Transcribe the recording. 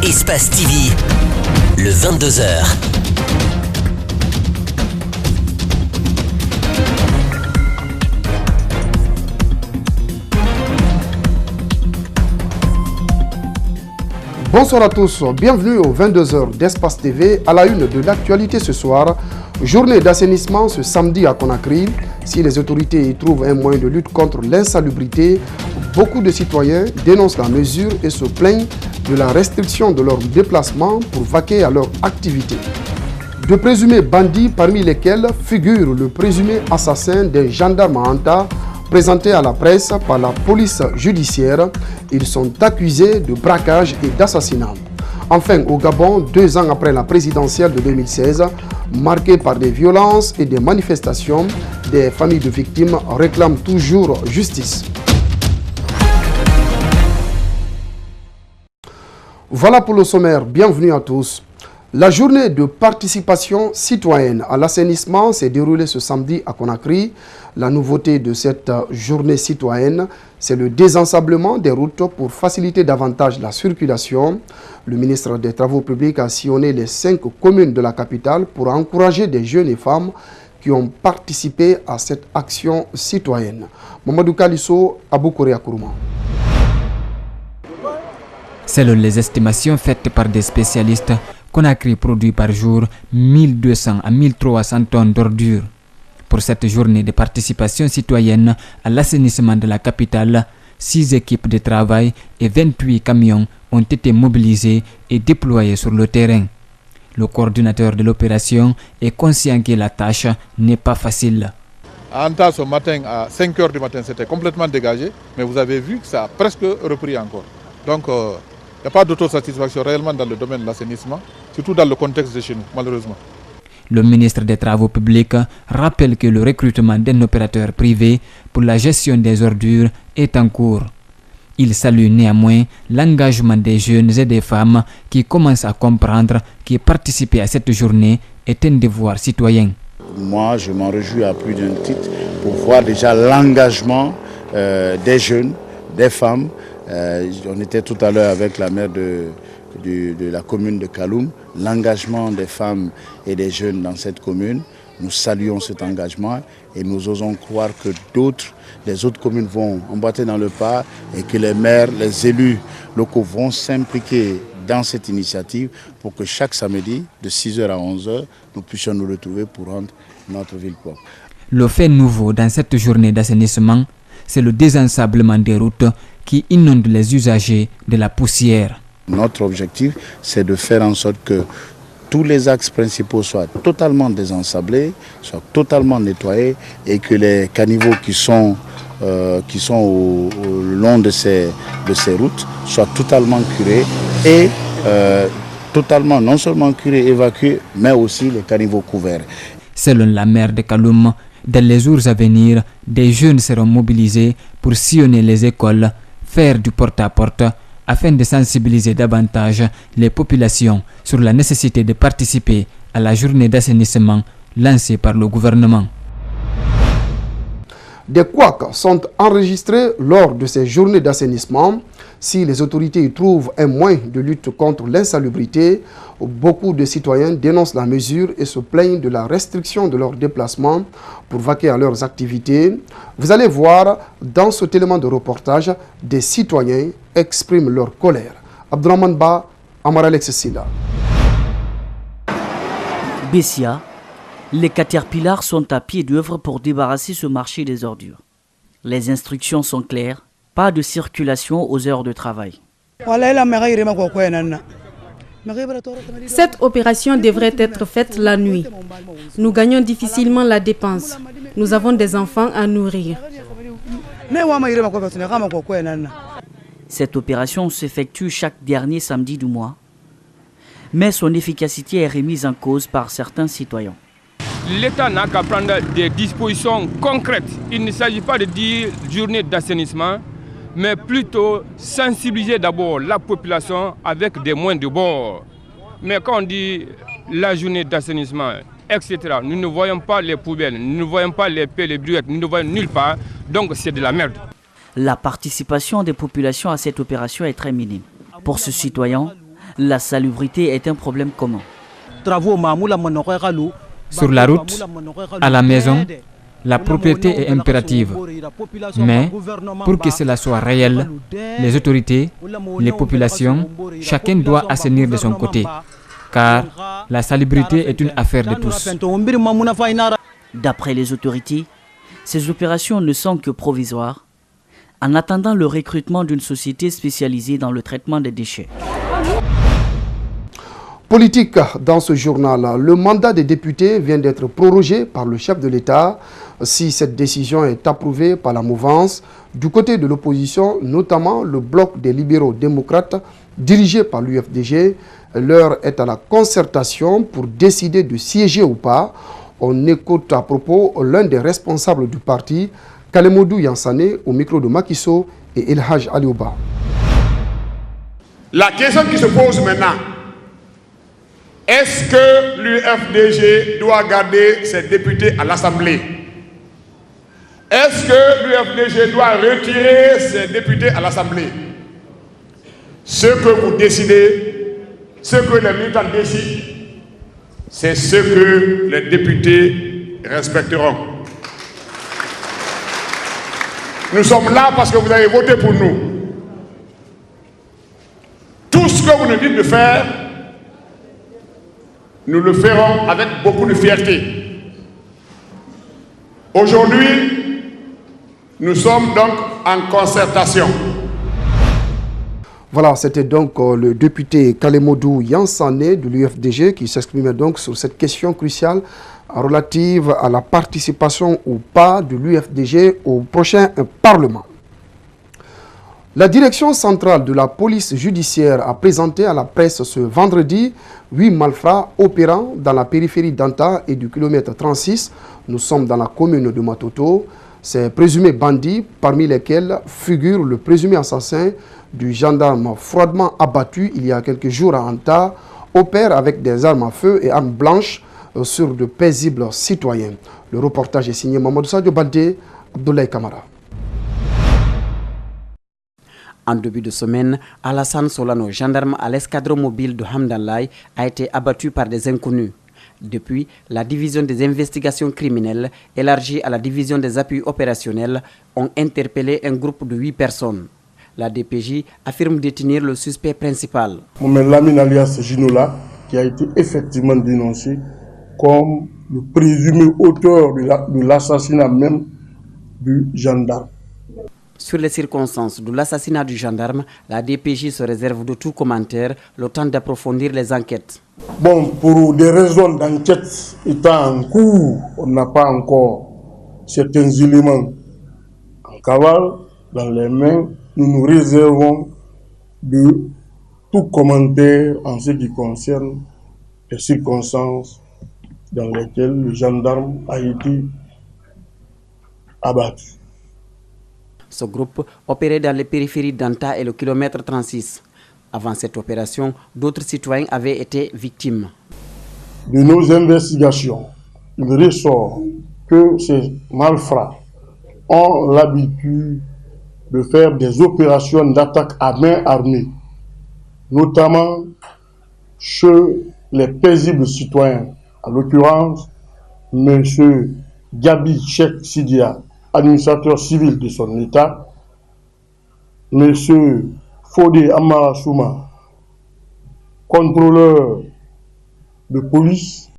Espace TV, le 22h. Bonsoir à tous, bienvenue aux 22h d'Espace TV. À la une de l'actualité ce soir, journée d'assainissement ce samedi à Conakry. Si les autorités y trouvent un moyen de lutte contre l'insalubrité, beaucoup de citoyens dénoncent la mesure et se plaignent de la restriction de leur déplacement pour vaquer à leur activité. De présumés bandits, parmi lesquels figure le présumé assassin des gendarmes à Anta, présentés à la presse par la police judiciaire, ils sont accusés de braquage et d'assassinat. Enfin, au Gabon, 2 ans après la présidentielle de 2016, marquée par des violences et des manifestations, des familles de victimes réclament toujours justice. Voilà pour le sommaire, bienvenue à tous. La journée de participation citoyenne à l'assainissement s'est déroulée ce samedi à Conakry. La nouveauté de cette journée citoyenne, c'est le désensablement des routes pour faciliter davantage la circulation. Le ministre des Travaux publics a sillonné les 5 communes de la capitale pour encourager des jeunes et femmes qui ont participé à cette action citoyenne. Mamadou Kalisso, Aboukouré Akourouma. Selon les estimations faites par des spécialistes, Conakry produit par jour 1200 à 1300 tonnes d'ordures. Pour cette journée de participation citoyenne à l'assainissement de la capitale, 6 équipes de travail et 28 camions ont été mobilisés et déployés sur le terrain. Le coordinateur de l'opération est conscient que la tâche n'est pas facile. À Anta, ce matin, à 5 h du matin, c'était complètement dégagé, mais vous avez vu que ça a presque repris encore. Donc, il n'y a pas d'autosatisfaction réellement dans le domaine de l'assainissement, surtout dans le contexte de chez nous, malheureusement. Le ministre des Travaux publics rappelle que le recrutement d'un opérateur privé pour la gestion des ordures est en cours. Il salue néanmoins l'engagement des jeunes et des femmes qui commencent à comprendre que participer à cette journée est un devoir citoyen. Moi, je m'en réjouis à plus d'un titre pour voir déjà l'engagement des jeunes, des femmes. On était tout à l'heure avec la maire de la commune de Kaloum, l'engagement des femmes et des jeunes dans cette commune. Nous saluons cet engagement et nous osons croire que les autres communes vont emboîter dans le pas et que les maires, les élus locaux vont s'impliquer dans cette initiative pour que chaque samedi, de 6 h à 11 h, nous puissions nous retrouver pour rendre notre ville propre. Le fait nouveau dans cette journée d'assainissement, c'est le désensablement des routes qui inonde les usagers de la poussière. Notre objectif, c'est de faire en sorte que tous les axes principaux soient totalement désensablés, soient totalement nettoyés et que les caniveaux qui sont au long de ces routes soient totalement curés et totalement non seulement curés, évacués, mais aussi les caniveaux couverts. Selon la maire de Kaloum, dans les jours à venir, des jeunes seront mobilisés pour sillonner les écoles, faire du porte-à-porte, afin de sensibiliser davantage les populations sur la nécessité de participer à la journée d'assainissement lancée par le gouvernement. Des couacs sont enregistrés lors de ces journées d'assainissement. Si les autorités y trouvent un moyen de lutte contre l'insalubrité, beaucoup de citoyens dénoncent la mesure et se plaignent de la restriction de leurs déplacements pour vaquer à leurs activités. Vous allez voir dans cet élément de reportage, des citoyens expriment leur colère. Abdourahmane Ba, Amara Alexis-Silla. Bessia, les caterpillars sont à pied d'œuvre pour débarrasser ce marché des ordures. Les instructions sont claires, pas de circulation aux heures de travail. Cette opération devrait être faite la nuit. Nous gagnons difficilement la dépense. Nous avons des enfants à nourrir. Cette opération s'effectue chaque dernier samedi du mois, mais son efficacité est remise en cause par certains citoyens. L'État n'a qu'à prendre des dispositions concrètes. Il ne s'agit pas de dire journée d'assainissement, mais plutôt sensibiliser d'abord la population avec des moyens de bord. Mais quand on dit la journée d'assainissement, etc., nous ne voyons pas les poubelles, nous ne voyons pas les pelles, les brouettes, nous ne voyons nulle part, donc c'est de la merde. La participation des populations à cette opération est très minime. Pour ce citoyen, La salubrité est un problème commun. Sur la route, à la maison, la propriété est impérative. Mais pour que cela soit réel, les autorités, les populations, chacun doit assainir de son côté. Car la salubrité est une affaire de tous. D'après les autorités, ces opérations ne sont que provisoires, en attendant le recrutement d'une société spécialisée dans le traitement des déchets. Politique dans ce journal. Le mandat des députés vient d'être prorogé par le chef de l'État. Si cette décision est approuvée par la mouvance, du côté de l'opposition, notamment le bloc des libéraux démocrates dirigé par l'UFDG, l'heure est à la concertation pour décider de siéger ou pas. On écoute à propos l'un des responsables du parti, Kalemodou Yansane, au micro de Makiso et Elhaj Aliouba. La question qui se pose maintenant, est-ce que l'UFDG doit garder ses députés à l'Assemblée? Est-ce que l'UFDG doit retirer ses députés à l'Assemblée? Ce que vous décidez, ce que les militants décident, c'est ce que les députés respecteront. Nous sommes là parce que vous avez voté pour nous. Tout ce que vous nous dites de faire, nous le ferons avec beaucoup de fierté. Aujourd'hui, nous sommes donc en concertation. Voilà, c'était donc le député Kalemodou Yansane de l'UFDG qui s'exprimait donc sur cette question cruciale relative à la participation ou pas de l'UFDG au prochain Parlement. La direction centrale de la police judiciaire a présenté à la presse ce vendredi 8 malfrats opérant dans la périphérie d'Anta et du kilomètre 36. Nous sommes dans la commune de Matoto. Ces présumés bandits, parmi lesquels figure le présumé assassin du gendarme froidement abattu il y a quelques jours à Anta, opèrent avec des armes à feu et armes blanches sur de paisibles citoyens. Le reportage est signé Mamadou Sadio Baldé, Abdoulaye Kamara. En début de semaine, Alassane Solano, gendarme à l'escadron mobile de Hamdanlaye, a été abattu par des inconnus. Depuis, la division des investigations criminelles, élargie à la division des appuis opérationnels, ont interpellé un groupe de 8 personnes. La DPJ affirme détenir le suspect principal. Mohamed Lamine alias Ginola, qui a été effectivement dénoncé comme le présumé auteur de l'assassinat même du gendarme. Sur les circonstances de l'assassinat du gendarme, la DPJ se réserve de tout commentaire, le temps d'approfondir les enquêtes. Bon, pour des raisons d'enquête étant en cours, on n'a pas encore certains éléments en cavale dans les mains. Nous nous réservons de tout commentaire en ce qui concerne les circonstances dans lesquelles le gendarme a été abattu. Ce groupe opérait dans les périphéries d'Anta et le kilomètre 36. Avant cette opération, d'autres citoyens avaient été victimes. De nos investigations, il ressort que ces malfrats ont l'habitude de faire des opérations d'attaque à main armée, notamment chez les paisibles citoyens. En l'occurrence, M. Gabi Cheikh Sidia, administrateur civil de son État, M. Fodé Amara Souma, contrôleur de police,